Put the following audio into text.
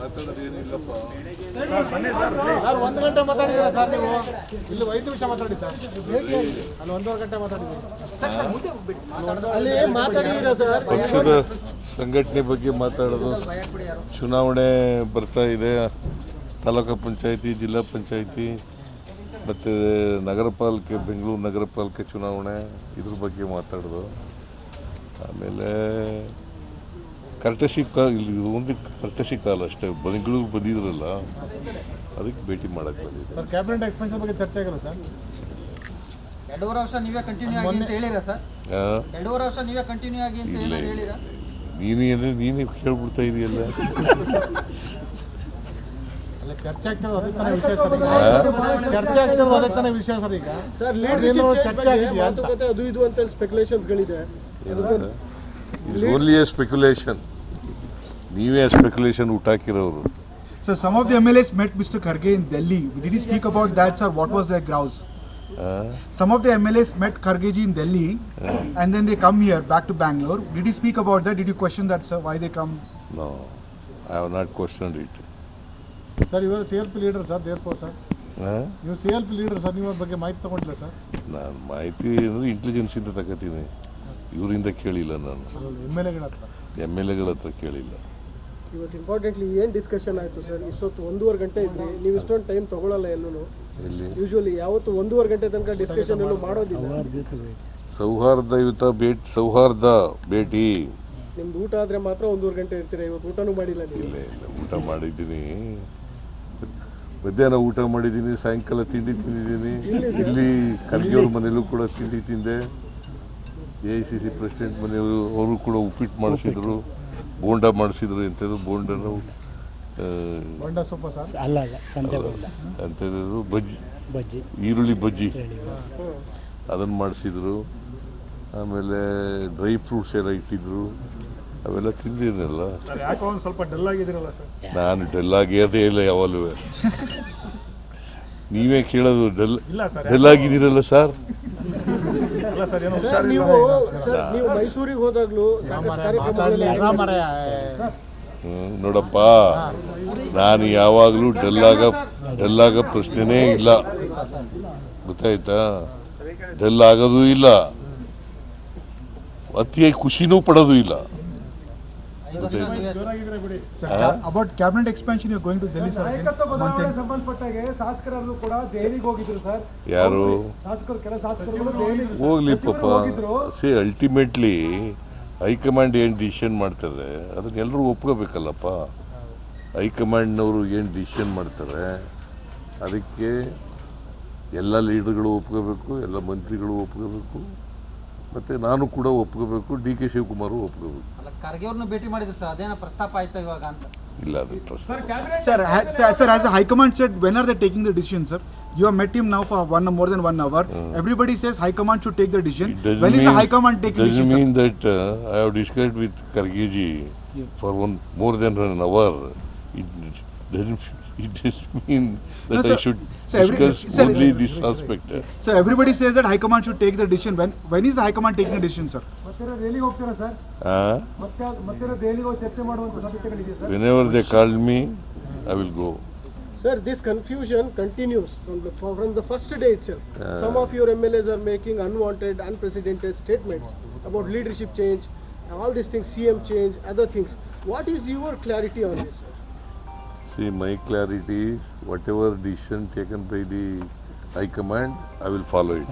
ಮಾತಾಡೋದೇನಿಲ್ಲಪ್ಪ sir. 1 ಗಂಟೆ ಮಾತಾಡಿದ್ದೀರಾ sir ನೀವು? ಇಲ್ಲಿ 5 ನಿಮಿಷ ಮಾತಾಡಿ ಸರ್. ಅಲ್ಲಿ 1.5 ಗಂಟೆ ಮಾತಾಡಿದ್ದೀರಿ. ಅಲ್ಲಿ ಮಾತಾಡಿದ್ದೀರಾ ಸರ್? ಪಕ್ಷದ ಸಂಘಟನೆ ಬಗ್ಗೆ ಮಾತಾಡೋದು. ಚುನಾವಣೆ ಬರ್ತಾ ಇದೆ, ತಾಲೂಕು ಪಂಚಾಯಿತಿ, ಜಿಲ್ಲಾ ಪಂಚಾಯಿತಿ ಮತ್ತು ನಗರ ಪಾಲಿಕೆ, ಬೆಂಗಳೂರು ನಗರ ಪಾಲಿಕೆ ಚುನಾವಣೆ, ಇದ್ರ ಬಗ್ಗೆ ಮಾತಾಡೋದು. ಆಮೇಲೆ ಕರ್ಟಸಿ ಇಲ್ಲಿ ಒಂದು ಕರ್ಟಸಿ ಕಾಲ ಅಷ್ಟೇ. ಬೆಂಗಳೂರು ಬಂದಿದ್ರಲ್ಲ, ಅದಕ್ಕೆ ಭೇಟಿ ಮಾಡಕ್ಕೆ ಬಂದಿದ್ದೆ. ಸರ್, ಕ್ಯಾಬಿನೆಟ್ ಎಕ್ಸ್ಪೆನ್ಷನ್ ಬಗ್ಗೆ ಚರ್ಚೆ ಆಗಿಲ್ಲ ಸರ್? 2.5 ವರ್ಷ ನೀವೇ ಕಂಟಿನ್ಯೂ ಆಗಿ ಅಂತ ಹೇಳಿರಾ ಸರ್? 2.5 ವರ್ಷ ನೀವೇ ಕಂಟಿನ್ಯೂ ಆಗಿ ಅಂತ ಹೇಳಿರಾ? ನೀನೇ ಕೇಳ್ಬಿಡ್ತಾ ಇದೆಯಲ್ಲ. ಚರ್ಚೆ ಆಗ್ತಿರೋದು ಅದಕ್ಕೆ ತಾನೇ ವಿಷಯ ಸರ್. ಚರ್ಚೆ ಆಗ್ತಿರೋದು ಅದಕ್ಕೆ ತಾನೇ ವಿಷಯ ಸರ್. ಈಗ ಸರ್ ಚರ್ಚೆ ಆಗಿದೆಯಾ ಮಾತುಕತೆ ಅದು ಇದು ಅಂತ ಸ್ಪೆಕ್ಯುಲೇಷನ್ಸ್ಗಳಿದೆ. Only a speculation. ನೀವೇ ಸ್ಪೆಕ್ಯುಲೇಷನ್ ಹುಟ್ಟಾಕಿರೋರು. Sir, some of the MLAs met Mr. Kharge in Delhi. Did he speak about that, sir? What was their grouse? Some of the MLAs met Kharge ji in Delhi, and then they come here back to Bangalore. Did he speak about that? Did you question that, sir? Why they come? No, I have not questioned it. Sir, ಇವರು CLP leader sir, ದೇರ್ಪೋರ್ sir. ನೀವು CLP leader sir, ನೀವು ಬಗ್ಗೆ ಮಾಹಿತಿ ತಗೊಂಡಿಲ್ಲ sir? ನಾನು ಮಾಹಿತಿ ಅಂದರೆ intelligence ಇಂದ ತಗೋತೀನಿ, ಇವರಿಂದ ಕೇಳಿಲ್ಲ. ನಾನು MLAಗಳ ಹತ್ರ ಕೇಳಿಲ್ಲ. ಇವತ್ತು ಇಂಪಾರ್ಟೆಂಟ್ಲಿ ಏನು ಡಿಸ್ಕಷನ್ ಆಯಿತು ಸರ್? ಇಷ್ಟೊತ್ತು 1.5 ಗಂಟೆ ಇದ್ರಿ, ನೀವು ಇಷ್ಟೊಂದು ಟೈಮ್ ತಗೊಳ್ಳಲ್ಲ ಎಲ್ಲೂ. ಯೂಶುವಲಿ ಯಾವತ್ತು 1.5 ಗಂಟೆ ತನಕ ಡಿಸ್ಕಷನ್ ಎಲ್ಲೂ ಮಾಡೋದಿಲ್ಲ. ಸೌಹಾರ್ದಯುತ ಸೌಹಾರ್ದ ಭೇಟಿ. ನಿಮ್ದು ಊಟ ಆದ್ರೆ ಮಾತ್ರ 1.5 ಗಂಟೆ ಇರ್ತೀರಾ. ಇವತ್ತು ಊಟನೂ ಮಾಡಿಲ್ಲ ನೀವು? ಇಲ್ಲ, ಊಟ ಮಾಡಿದ್ದೀನಿ. ಮಧ್ಯಾಹ್ನ ಊಟ ಮಾಡಿದ್ದೀನಿ, ಸಾಯಂಕಾಲ ತಿಂಡಿ ತಿಂದಿದ್ದೀನಿ. ಇಲ್ಲಿ ಖರ್ಗೆಯವ್ರ ಮನೇಲೂ ಕೂಡ ತಿಂಡಿ ತಿಂದೆ. AICC ಪ್ರೆಸಿಡೆಂಟ್ ಮನೆಯವರು, ಅವರು ಕೂಡ ಉಪ್ಪಿಟ್ಟು ಮಾಡಿಸಿದ್ರು, ಬೋಂಡ ಮಾಡಿಸಿದ್ರು. ಎಂಥದ್ದು ಬೋಂಡನು ಅಂಥದ್ದು ಬಜ್ಜಿ, ಈರುಳ್ಳಿ ಬಜ್ಜಿ ಅದನ್ನು ಮಾಡಿಸಿದ್ರು. ಆಮೇಲೆ ಡ್ರೈ ಫ್ರೂಟ್ಸ್ ಎಲ್ಲ ಇಟ್ಟಿದ್ರು, ಅವೆಲ್ಲ ತಿಂದಿರಲ್ಲ. ಸ್ವಲ್ಪ ಡಲ್ ಆಗಿದ್ದೀರಲ್ಲ ಸರ್? ನಾನು ಡಲ್ ಆಗಿರೋದೇ ಇಲ್ಲ ಯಾವಾಗಲೂ. ನೀವೇ ಕೇಳೋದು ಡಲ್ ಆಗಿದ್ದೀರಲ್ಲ ಸರ್? ನೀವು ಮೈಸೂರಿಗೆ ಹೋದಾಗ್ಲೂ ನೋಡಪ್ಪ, ನಾನು ಯಾವಾಗಲೂ ಡಲ್ ಆಗ ಪ್ರಶ್ನೆನೇ ಇಲ್ಲ, ಗೊತ್ತಾಯ್ತಾ? ಡಲ್ ಆಗೋದು ಇಲ್ಲ, ಅತಿಯಾಗಿ ಖುಷಿನೂ ಪಡೋದು ಇಲ್ಲ. About cabinet expansion, you are going to Delhi, sir? ಸಂಬಂಧಪಟ್ಟಾಗೆ ಶಾಸಕರು ಕೂಡ ದೆಹಲಿಗೆ ಹೋಗಿದ್ರು ಸರ್. ಯಾರು ಶಾಸಕರು ಹೋಗ್ಲಿ ಪಾಪ. ಸಿ, ಅಲ್ಟಿಮೇಟ್ಲಿ ಹೈಕಮಾಂಡ್ ಏನು ಡಿಸಿಷನ್ ಮಾಡ್ತಾರೆ ಅದನ್ನ ಎಲ್ಲರೂ ಒಪ್ಕೋಬೇಕಲ್ಲಪ್ಪ. ಹೈಕಮಾಂಡ್ನವರು ಏನು ಡಿಸಿಷನ್ ಮಾಡ್ತಾರೆ ಅದಕ್ಕೆ ಎಲ್ಲ ಲೀಡರ್ಗಳು ಒಪ್ಕೋಬೇಕು, ಎಲ್ಲ ಮಂತ್ರಿಗಳು ಒಪ್ಕೋಬೇಕು, ಮತ್ತೆ ನಾನು ಕೂಡ ಒಪ್ಕೋಬೇಕು, DK ಶಿವಕುಮಾರ್ ಒಪ್ಕೋಬೇಕು. ಖರ್ಗೆ ಅವ್ರನ್ನ ಭೇಟಿ ಮಾಡಿದ್ರು ಸರ್, ಅದೇನೋ ಪ್ರಸ್ತಾಪ ಆಯ್ತಾ ಇವಾಗ ಅಂತ? ಇಲ್ಲ, ಅದು ಪ್ರಶ್ನೆ. Sir, as the High Command said, when are they taking the decision, sir? You have met him now for more than 1 hour. Everybody says High Command should take the decision. When is the High Command taking the decision? Doesn't mean that I have discussed with Kharge ji for more than an hour. It doesn't mean that I should discuss only this aspect. So everybody says that High Command should take the decision. When is the High Command taking the decision, sir? Whenever they call me, I will go. Sir, this confusion continues from the first day itself. Some of your MLAs are making unwanted, unprecedented statements about leadership change, all these things, CM change, other things. What is your clarity on this, sir? See, my clarity is whatever decision taken by the High Command, I will follow it.